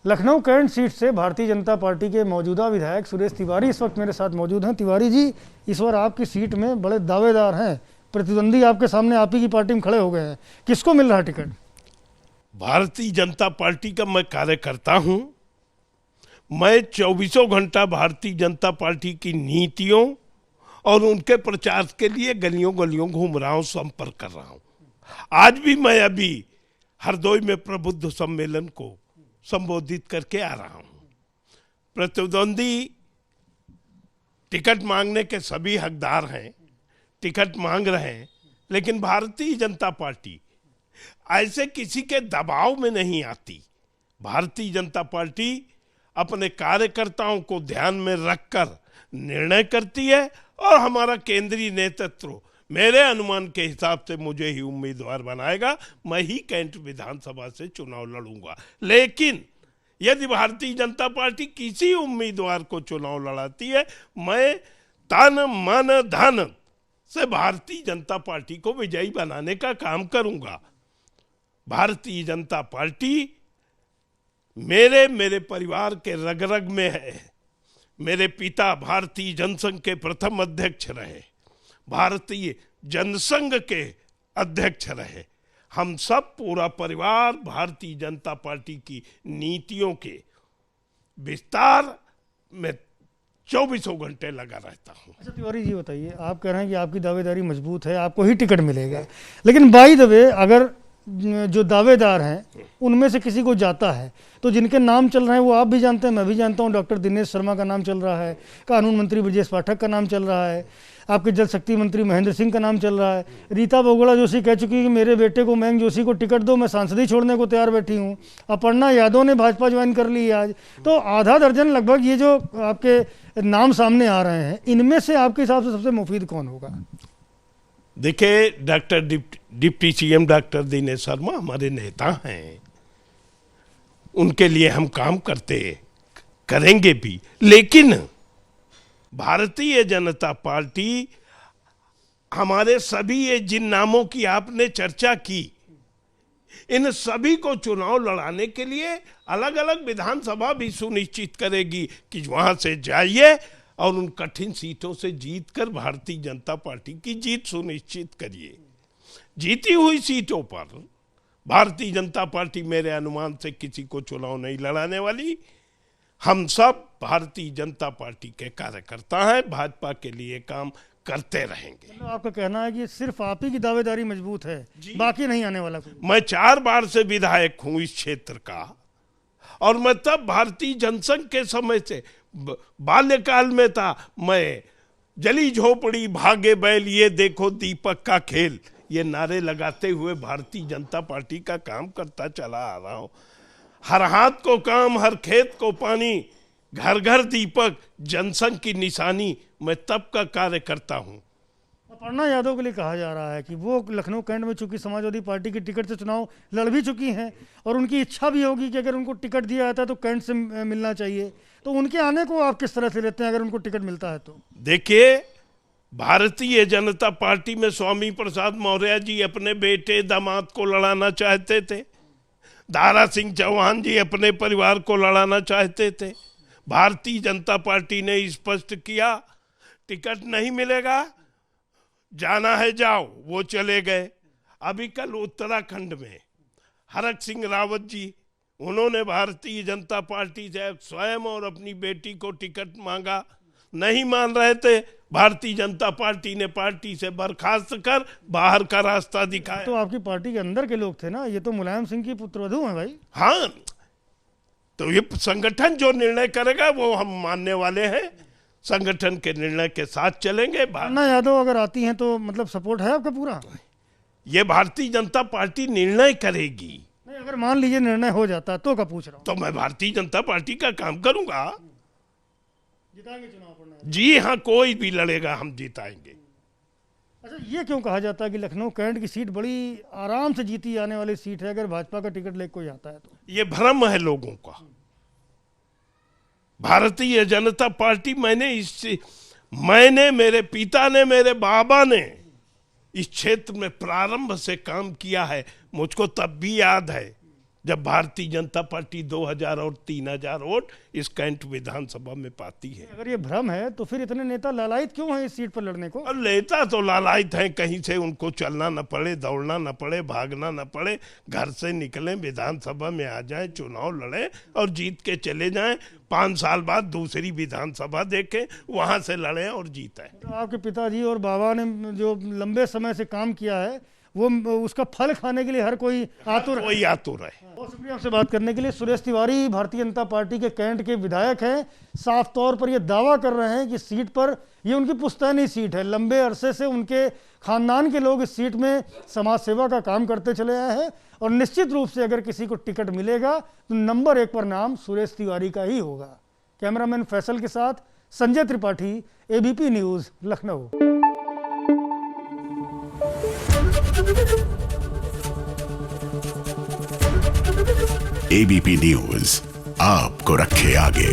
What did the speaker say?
Lucknow cantt seat से Bharatiya Janata party के मौजूदा विधायक सुरेश तिवारी इस वक्त मेरे साथ मौजूद हैं। तिवारी जी, इस बार आपकी सीट में बड़े दावेदार हैं, प्रतिद्वंदी आपके सामने आप ही की पार्टी में खड़े हो गए हैं। किसको मिल रहा है टिकट? भारतीय जनता पार्टी का मैं कार्यकर्ता हूं। मैं 24 घंटा भारतीय जनता पार्टी की नीतियों और उनके प्रचार के लिए गलियों गलियों घूम रहा हूं, संपर्क कर रहा हूं। आज भी मैं अभी हरदोई में प्रबुद्ध सम्मेलन को संबोधित करके आ रहा हूं। प्रतिद्वंदी टिकट मांगने के सभी हकदार हैं, टिकट मांग रहे हैं, लेकिन भारतीय जनता पार्टी ऐसे किसी के दबाव में नहीं आती। भारतीय जनता पार्टी अपने कार्यकर्ताओं को ध्यान में रखकर निर्णय करती है और हमारा केंद्रीय नेतृत्व मेरे अनुमान के हिसाब से मुझे ही उम्मीदवार बनाएगा। मैं ही कैंट विधानसभा से चुनाव लड़ूंगा। लेकिन यदि भारतीय जनता पार्टी किसी उम्मीदवार को चुनाव लड़ाती है, मैं तन मन धन से भारतीय जनता पार्टी को विजयी बनाने का काम करूंगा। भारतीय जनता पार्टी मेरे परिवार के रग रग में है। मेरे पिता भारतीय जनसंघ के प्रथम अध्यक्ष रहे, भारतीय जनसंघ के अध्यक्ष रहे। हम सब पूरा परिवार भारतीय जनता पार्टी की नीतियों के विस्तार में 24 घंटे लगा रहता हूं। अच्छा तिवारी जी बताइए, आप कह रहे हैं कि आपकी दावेदारी मजबूत है, आपको ही टिकट मिलेगा, लेकिन बाय द वे अगर जो दावेदार हैं उनमें से किसी को जाता है तो जिनके नाम चल रहे हैं वो आप भी जानते हैं, मैं भी जानता हूं। डॉक्टर दिनेश शर्मा का नाम चल रहा है, कानून मंत्री ब्रजेश पाठक का नाम चल रहा है, आपके जल शक्ति मंत्री महेंद्र सिंह का नाम चल रहा है, रीता बहुगुणा जोशी कह चुकी है कि मेरे बेटे को मयंक जोशी को टिकट दो, मैं सांसदी छोड़ने को तैयार बैठी हूँ। अपर्णा यादव ने भाजपा ज्वाइन कर ली आज। तो आधा दर्जन लगभग ये जो आपके नाम सामने आ रहे हैं, इनमें से आपके हिसाब से सबसे मुफीद कौन होगा? देखिए, doctor deputy CM doctor Dinesh Sharma हमारे नेता हैं, उनके लिए हम काम करेंगे भी। लेकिन भारतीय जनता पार्टी हमारे सभी ये जिन नामों की आपने चर्चा की, इन सभी को चुनाव लड़ाने के लिए अलग अलग विधानसभा भी सुनिश्चित करेगी कि वहां से जाइए और उन कठिन सीटों से जीतकर भारतीय जनता पार्टी की जीत सुनिश्चित करिए। जीती हुई सीटों पर भारतीय जनता पार्टी मेरे अनुमान से किसी को चुनाव नहीं लड़ाने वाली। हम सब भारतीय जनता पार्टी के कार्यकर्ता हैं, भाजपा के लिए काम करते रहेंगे। मतलब आपका कहना है कि सिर्फ आप ही की दावेदारी मजबूत है, बाकी नहीं आने वाला कोई? मैं 4 बार से विधायक हूं इस क्षेत्र का, और मैं तब भारतीय जनसंघ के समय से बाल्यकाल में था। मैं जली झोपड़ी भागे बैल ये देखो दीपक का खेल, ये नारे लगाते हुए भारतीय जनता पार्टी का काम करता चला आ रहा हूं। हर हाथ को काम, हर खेत को पानी, घर घर दीपक, जनसंघ की निशानी, मैं तब का कार्य करता हूं। अपर्णा यादव के लिए कहा जा रहा है कि वो लखनऊ कैंट में चूंकि समाजवादी पार्टी की टिकट से चुनाव लड़ भी चुकी हैं और उनकी इच्छा भी होगी कि अगर उनको टिकट दिया जाता है तो कैंट से मिलना चाहिए, तो उनके आने को आप किस तरह से लेते हैं अगर उनको टिकट मिलता है तो? देखिए, भारतीय जनता पार्टी में स्वामी प्रसाद मौर्य जी अपने बेटे दामाद को लड़ाना चाहते थे, दारा सिंह चौहान जी अपने परिवार को लड़ाना चाहते थे। भारतीय जनता पार्टी ने स्पष्ट किया टिकट नहीं मिलेगा, जाना है जाओ, वो चले गए। अभी कल उत्तराखंड में हरक सिंह रावत जी, उन्होंने भारतीय जनता पार्टी से स्वयं और अपनी बेटी को टिकट मांगा, नहीं मान रहे थे। भारतीय जनता पार्टी ने पार्टी से बर्खास्त कर बाहर का रास्ता दिखाया। तो आपकी पार्टी के अंदर के लोग थे ना, ये तो मुलायम सिंह की पुत्रवधू हैं भाई। हाँ, तो ये संगठन जो निर्णय करेगा वो हम मानने वाले हैं, संगठन के निर्णय के साथ चलेंगे। अपर्णा यादव अगर आती हैं तो मतलब सपोर्ट है आपका पूरा? ये भारतीय जनता पार्टी निर्णय करेगी। नहीं, अगर मान लीजिए निर्णय हो जाता तो क्या पूछ रहा हूँ? तो मैं भारतीय जनता पार्टी का काम करूंगा। जिताएंगे चुनाव? जी हाँ, कोई भी लड़ेगा हम जिताएंगे। अच्छा, ये क्यों कहा जाता है कि लखनऊ कैंट की सीट बड़ी आराम से जीती जाने वाली सीट है अगर भाजपा का टिकट लेकर कोई आता है तो? ये भ्रम है लोगों का। भारतीय जनता पार्टी, मैंने मेरे पिता ने, मेरे बाबा ने इस क्षेत्र में प्रारंभ से काम किया है। मुझको तब भी याद है जब भारतीय जनता पार्टी 2000 और 3000 वोट इस कैंट विधानसभा में पाती है। अगर ये भ्रम है तो फिर इतने नेता लालायित क्यों हैं इस सीट पर लड़ने को? और नेता तो लालायित हैं, कहीं से उनको चलना न पड़े, दौड़ना न पड़े, भागना न पड़े, घर से निकलें, विधानसभा में आ जाएं, चुनाव लड़ें और जीत के चले जाएं। 5 साल बाद दूसरी विधानसभा देखें, वहां से लड़ें और जीतें। तो आपके पिताजी और बाबा ने जो लंबे समय से काम किया है वो उसका फल खाने के लिए हर कोई आतुर है। कोई आतुर है। बहुत शुक्रिया आपसे बात करने के लिए। सुरेश तिवारी भारतीय जनता पार्टी के कैंट के विधायक हैं। साफ तौर पर ये दावा कर रहे हैं कि सीट पर ये उनकी पुश्तैनी सीट है। लंबे अरसे से उनके खानदान के लोग इस सीट में समाज सेवा का काम करते चले आए हैं और निश्चित रूप से अगर किसी को टिकट मिलेगा तो नंबर 1 पर नाम सुरेश तिवारी का ही होगा। कैमरामैन फैसल के साथ Sanjay Tripathi, ABP news, Lucknow. ABP news आपको रखे आगे।